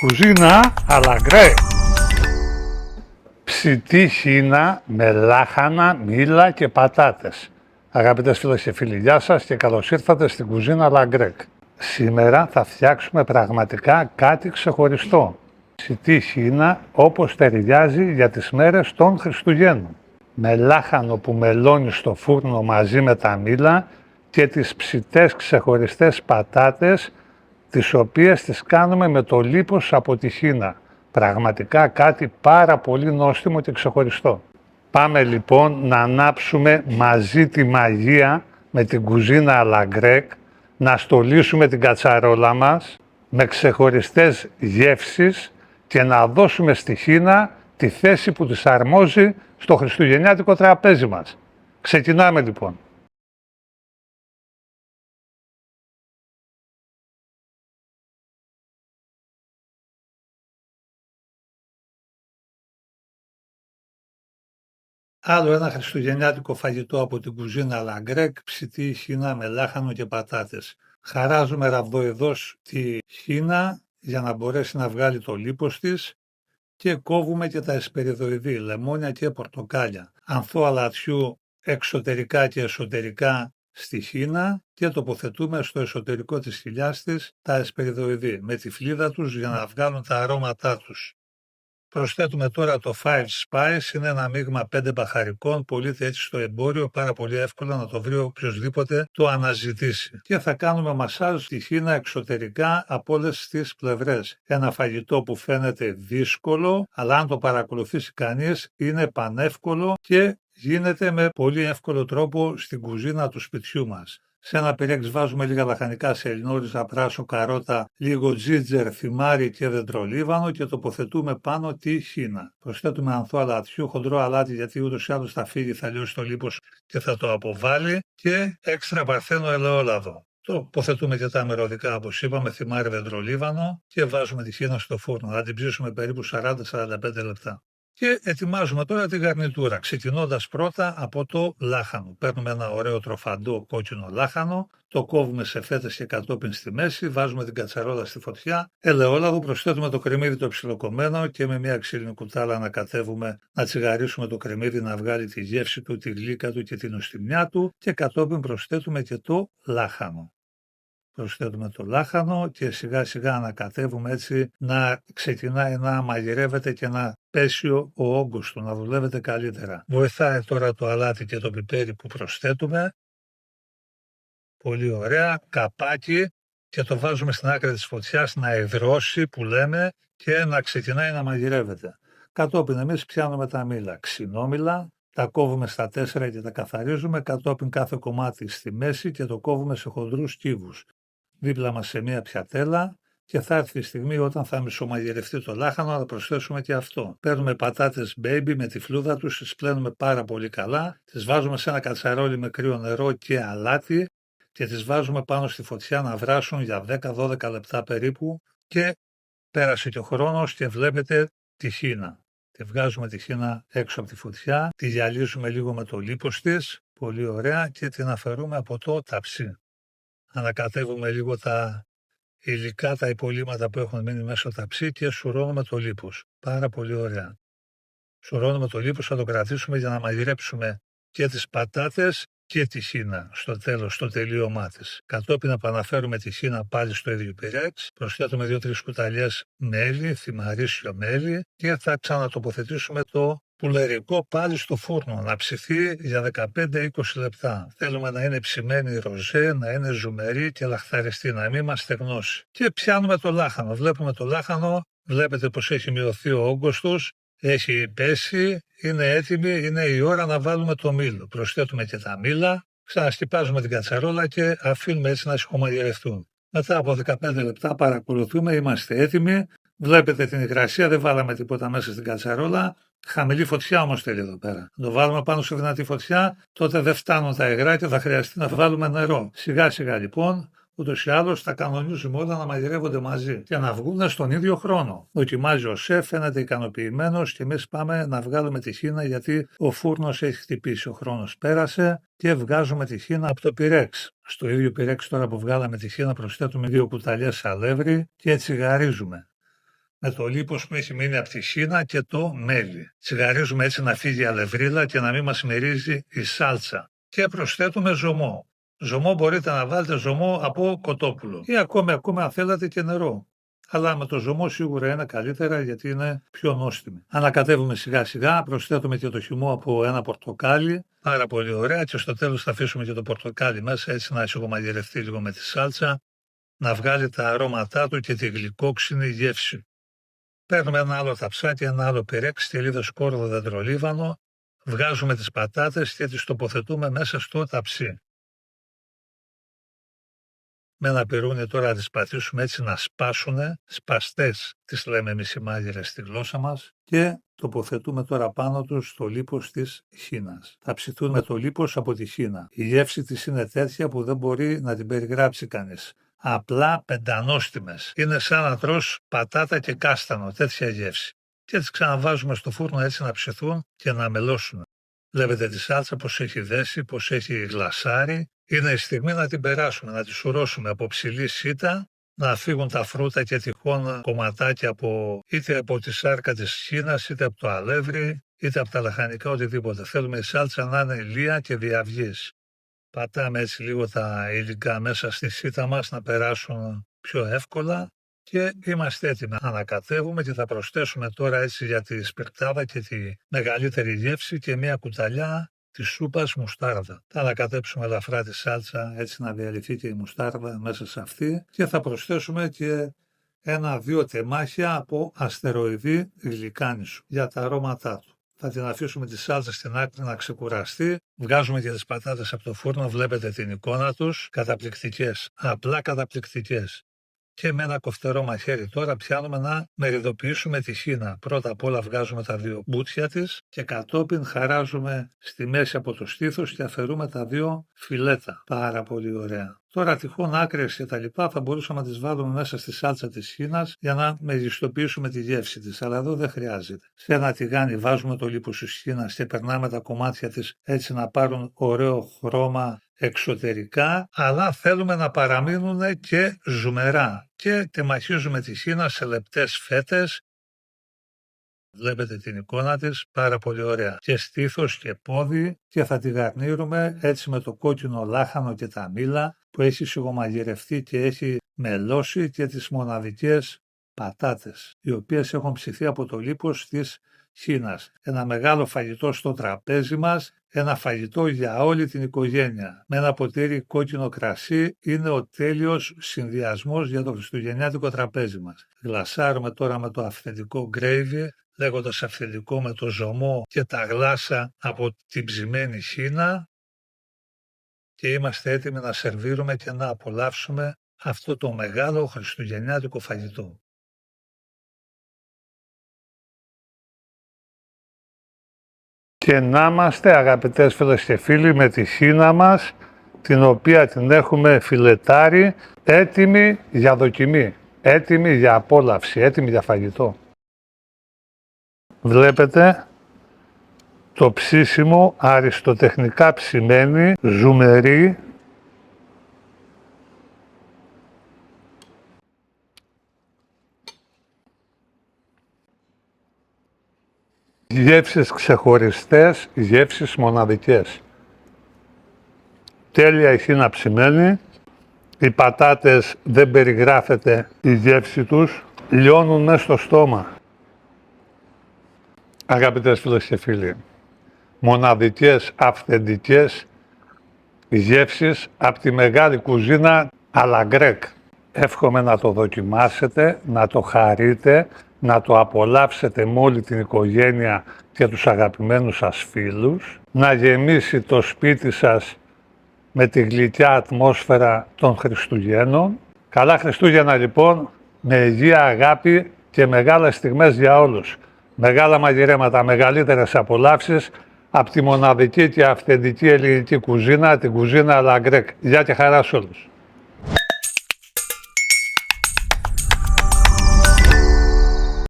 Κουζίνα αλαγκρέ. Ψητή χίνα με λάχανα, μήλα και πατάτες. Αγαπητές φίλες και φίλοι, γεια σας και καλώς ήρθατε στην κουζίνα αλαγκρέ. Σήμερα θα φτιάξουμε πραγματικά κάτι ξεχωριστό. Ψητή χίνα όπως ταιριάζει για τις μέρες των Χριστουγέννων. Με λάχανο που μελώνει στο φούρνο μαζί με τα μήλα και τις ψητές ξεχωριστές πατάτες, τις οποίες τις κάνουμε με το λίπος από τη χίνα. Πραγματικά κάτι πάρα πολύ νόστιμο και ξεχωριστό. Πάμε λοιπόν να ανάψουμε μαζί τη μαγεία με την κουζίνα αλαγκρέκ, να στολίσουμε την κατσαρόλα μας με ξεχωριστές γεύσεις και να δώσουμε στη χίνα τη θέση που της αρμόζει στο χριστουγεννιάτικο τραπέζι μας. Ξεκινάμε λοιπόν. Άλλο ένα χριστουγεννιάτικο φαγητό από την κουζίνα αλαγκρέκ, ψητή χίνα με λάχανο και πατάτες. Χαράζουμε ραβδοειδώς τη χίνα για να μπορέσει να βγάλει το λίπος της και κόβουμε και τα εσπεριδοειδή, λεμόνια και πορτοκάλια. Ανθό αλατιού εξωτερικά και εσωτερικά στη χίνα και τοποθετούμε στο εσωτερικό της χιλιάς της τα εσπεριδοειδή με τη φλίδα τους για να βγάλουν τα αρώματά τους. Προσθέτουμε τώρα το Five Spice, είναι ένα μείγμα 5 μπαχαρικών, πωλείται έτσι στο εμπόριο, πάρα πολύ εύκολα να το βρει οποιοσδήποτε το αναζητήσει. Και θα κάνουμε μασάζ στη χίνα εξωτερικά από όλες τις πλευρές. Ένα φαγητό που φαίνεται δύσκολο, αλλά αν το παρακολουθήσει κανείς είναι πανεύκολο και γίνεται με πολύ εύκολο τρόπο στην κουζίνα του σπιτιού μας. Σε ένα πυρέξ βάζουμε λίγα λαχανικά σελινόριζα, πράσο, καρότα, λίγο τζίτζερ, θυμάρι και δεντρολίβανο και τοποθετούμε πάνω τη χίνα. Προσθέτουμε ανθό αλατιού, χοντρό αλάτι γιατί ούτως ή άλλως θα φύγει, θα λιώσει το λίπος και θα το αποβάλει και έξτρα παρθένο ελαιόλαδο. Τοποθετούμε και τα μυρωδικά όπως είπαμε, θυμάρι, δεντρολίβανο και βάζουμε τη χίνα στο φούρνο. Θα την ψήσουμε περίπου 40-45 λεπτά. Και ετοιμάζουμε τώρα τη γαρνιτούρα, ξεκινώντας πρώτα από το λάχανο. Παίρνουμε ένα ωραίο τροφαντό κόκκινο λάχανο, το κόβουμε σε φέτες και κατόπιν στη μέση, βάζουμε την κατσαρόλα στη φωτιά, ελαιόλαδο, προσθέτουμε το κρεμμύδι το ψιλοκομμένο και με μια ξύλινη κουτάλα ανακατεύουμε να τσιγαρίσουμε το κρεμμύδι να βγάλει τη γεύση του, τη γλύκα του και την νοστιμιά του και κατόπιν προσθέτουμε και το λάχανο. Προσθέτουμε το λάχανο και σιγά σιγά ανακατεύουμε έτσι να ξεκινάει να μαγειρεύεται και να πέσει ο όγκος του, να δουλεύεται καλύτερα. Βοηθάει τώρα το αλάτι και το πιπέρι που προσθέτουμε. Πολύ ωραία. Καπάκι και το βάζουμε στην άκρη της φωτιάς να υδρώσει που λέμε και να ξεκινάει να μαγειρεύεται. Κατόπιν εμείς πιάνουμε τα μήλα, ξινόμηλα, τα κόβουμε στα 4 και τα καθαρίζουμε, κατόπιν κάθε κομμάτι στη μέση και το κόβουμε σε χοντρούς κύβους. Δίπλα μας σε μία πιατέλα και θα έρθει η στιγμή όταν θα μισομαγειρευτεί το λάχανο να προσθέσουμε και αυτό. Παίρνουμε πατάτες baby με τη φλούδα τους, τις πλένουμε πάρα πολύ καλά, τις βάζουμε σε ένα κατσαρόλι με κρύο νερό και αλάτι και τις βάζουμε πάνω στη φωτιά να βράσουν για 10-12 λεπτά περίπου και πέρασε και ο χρόνος και βλέπετε τη χίνα. Τη βγάζουμε τη χίνα έξω από τη φωτιά, τη γυαλίζουμε λίγο με το λίπος της, πολύ ωραία και την αφαιρούμε από το ταψί. Ανακατεύουμε λίγο τα υλικά, τα υπολείμματα που έχουν μείνει μέσα στο ταψί και σουρώνουμε το λίπος. Πάρα πολύ ωραία. Σουρώνουμε το λίπος, θα το κρατήσουμε για να μαγειρέψουμε και τις πατάτες και τη χίνα στο τέλος, στο τελείωμά της. Κατόπιν επαναφέρουμε τη χίνα πάλι στο ίδιο πυρέξ, προσθέτουμε 2-3 κουταλιές μέλι, θυμαρίσιο μέλι και θα ξανατοποθετήσουμε το πουλερικό πάλι στο φούρνο, να ψηθεί για 15-20 λεπτά. Θέλουμε να είναι ψημένη ροζέ, να είναι ζουμερή και λαχταριστή, να μην μας στεγνώσει. Και πιάνουμε το λάχανο. Βλέπουμε το λάχανο, βλέπετε πως έχει μειωθεί ο όγκος τους, έχει πέσει, είναι έτοιμη, είναι η ώρα να βάλουμε το μήλο. Προσθέτουμε και τα μήλα, ξανασκυπάζουμε την κατσαρόλα και αφήνουμε έτσι να σιγομαγειρευτούν. Μετά από 15 λεπτά παρακολουθούμε, είμαστε έτοιμοι. Βλέπετε την υγρασία, δεν βάλαμε τίποτα μέσα στην κατσαρόλα. Χαμηλή φωτιά όμως θέλει εδώ πέρα. Αν το βάλουμε πάνω σε δυνατή φωτιά, τότε δεν φτάνουν τα υγρά και θα χρειαστεί να βάλουμε νερό. Σιγά σιγά λοιπόν, ούτως ή άλλως θα κανονίζουμε όλα να μαγειρεύονται μαζί και να βγουν στον ίδιο χρόνο. Δοκιμάζει ο σεφ, φαίνεται ικανοποιημένος και εμείς πάμε να βγάλουμε τη χίνα γιατί ο φούρνος έχει χτυπήσει. Ο χρόνος πέρασε και βγάζουμε τη χίνα από το πυρέξ. Στο ίδιο πυρέξ τώρα που βγάλαμε τη χίνα προσθέτουμε 2 κουταλιές αλεύρι και τσιγαρίζουμε. με το λίπος που έχει μείνει από τη χίνα και το μέλι. Τσιγαρίζουμε έτσι να φύγει η αλευρίλα και να μην μας μυρίζει η σάλτσα. Και προσθέτουμε ζωμό. Ζωμό μπορείτε να βάλετε ζωμό από κοτόπουλο ή ακόμα αν θέλετε και νερό. Αλλά με το ζωμό σίγουρα είναι καλύτερα γιατί είναι πιο νόστιμη. Ανακατεύουμε σιγά σιγά, προσθέτουμε και το χυμό από ένα πορτοκάλι. Πάρα πολύ ωραία και στο τέλος θα αφήσουμε και το πορτοκάλι μέσα έτσι να σιγομαγειρευτεί λίγο με τη σάλτσα, να βγάλει τα αρώματά του και τη γλυκόξινη γεύση. Παίρνουμε ένα άλλο ταψάκι, ένα άλλο πυρέ, στυλίδες σκόρδο δεντρολίβανο, βγάζουμε τις πατάτες και τις τοποθετούμε μέσα στο ταψί. Με ένα πυρούνι τώρα να τις πατήσουμε έτσι να σπάσουνε, σπαστές τις λέμε εμείς οι μάγειρες στη γλώσσα μας και τοποθετούμε τώρα πάνω τους το λίπος της χίνας. Θα ψηθούν με το λίπος από τη χίνα. Η γεύση της είναι τέτοια που δεν μπορεί να την περιγράψει κανείς. Απλά πεντανόστιμες. Είναι σαν να τρως πατάτα και κάστανο, τέτοια γεύση. Και τις ξαναβάζουμε στο φούρνο έτσι να ψηθούν και να μελώσουν. Βλέπετε τη σάλτσα πως έχει δέσει, πως έχει γλασάρει. Είναι η στιγμή να την περάσουμε, να τη σουρώσουμε από ψηλή σίτα, να φύγουν τα φρούτα και τυχόν κομματάκια είτε από τη σάρκα της χίνας, είτε από το αλεύρι, είτε από τα λαχανικά, οτιδήποτε. Θέλουμε η σάλτσα να είναι ηλία και διαυγής. Πατάμε έτσι λίγο τα υλικά μέσα στη σίτα μας να περάσουν πιο εύκολα και είμαστε έτοιμοι. Ανακατεύουμε και θα προσθέσουμε τώρα έτσι για τη σπιρτάδα και τη μεγαλύτερη γεύση και μια κουταλιά της σούπας μουστάρδα. Θα ανακατέψουμε ελαφρά τη σάλτσα έτσι να διαλυθεί και η μουστάρδα μέσα σε αυτή και θα προσθέσουμε και 1-2 τεμάχια από αστεροειδή γλυκάνισου για τα αρώματά του. Θα την αφήσουμε τη σάλτσα στην άκρη να ξεκουραστεί. Βγάζουμε και τις πατάτες από το φούρνο, βλέπετε την εικόνα τους. Καταπληκτικές, απλά καταπληκτικές. Και με ένα κοφτερό μαχαίρι τώρα πιάνουμε να μεριδοποιήσουμε τη χίνα. Πρώτα απ' όλα βγάζουμε τα 2 μπούτια της και κατόπιν χαράζουμε στη μέση από το στήθος και αφαιρούμε τα 2 φιλέτα. Πάρα πολύ ωραία. Τώρα τυχόν άκρες και τα λοιπά θα μπορούσαμε να τις βάλουμε μέσα στη σάλτσα της χίνας για να μεγιστοποιήσουμε τη γεύση της, αλλά εδώ δεν χρειάζεται. Σε ένα τηγάνι βάζουμε το λίπος της χίνας και περνάμε τα κομμάτια της έτσι να πάρουν ωραίο χρώμα εξωτερικά, αλλά θέλουμε να παραμείνουν και ζουμερά και τεμαχίζουμε τη χίνα σε λεπτές φέτες. Βλέπετε την εικόνα της, πάρα πολύ ωραία. Και στήθος και πόδι και θα τη γαρνίρουμε έτσι με το κόκκινο λάχανο και τα μήλα που έχει σιγομαγειρευτεί και έχει μελώσει και τις μοναδικές πατάτες, οι οποίες έχουν ψηθεί από το λίπος της χίνας. Ένα μεγάλο φαγητό στο τραπέζι μας, ένα φαγητό για όλη την οικογένεια. Με ένα ποτήρι κόκκινο κρασί είναι ο τέλειος συνδυασμός για το χριστουγεννιάτικο τραπέζι μας. Γλασάρουμε τώρα με το αυθεντικό gravy, λέγοντας αυθεντικό με το ζωμό και τα γλάσα από την ψημένη χίνα και είμαστε έτοιμοι να σερβίρουμε και να απολαύσουμε αυτό το μεγάλο χριστουγεννιάτικο φαγητό. Και να είμαστε αγαπητές φίλες και φίλοι με τη χίνα μας, την οποία την έχουμε φιλετάρει, έτοιμη για δοκιμή, έτοιμη για απόλαυση, έτοιμη για φαγητό. Βλέπετε το ψήσιμο αριστοτεχνικά ψημένη, ζουμερή, γεύσεις ξεχωριστές, γεύσεις μοναδικές. Τέλεια η χίνα ψημένη, οι πατάτες δεν περιγράφεται η γεύση τους, λιώνουν μέσα στο στόμα. Αγαπητές φίλες και φίλοι, μοναδικές, αυθεντικές γεύσεις από τη μεγάλη κουζίνα à la grecque. Εύχομαι να το δοκιμάσετε, να το χαρείτε, να το απολαύσετε με όλη την οικογένεια και τους αγαπημένους σας φίλους, να γεμίσει το σπίτι σας με τη γλυκιά ατμόσφαιρα των Χριστουγέννων. Καλά Χριστούγεννα λοιπόν, με υγεία, αγάπη και μεγάλες στιγμές για όλους. Μεγάλα μαγειρέματα, μεγαλύτερες απολαύσεις από τη μοναδική και αυθεντική ελληνική κουζίνα, την κουζίνα à la grecque. Γεια και χαρά σε όλους.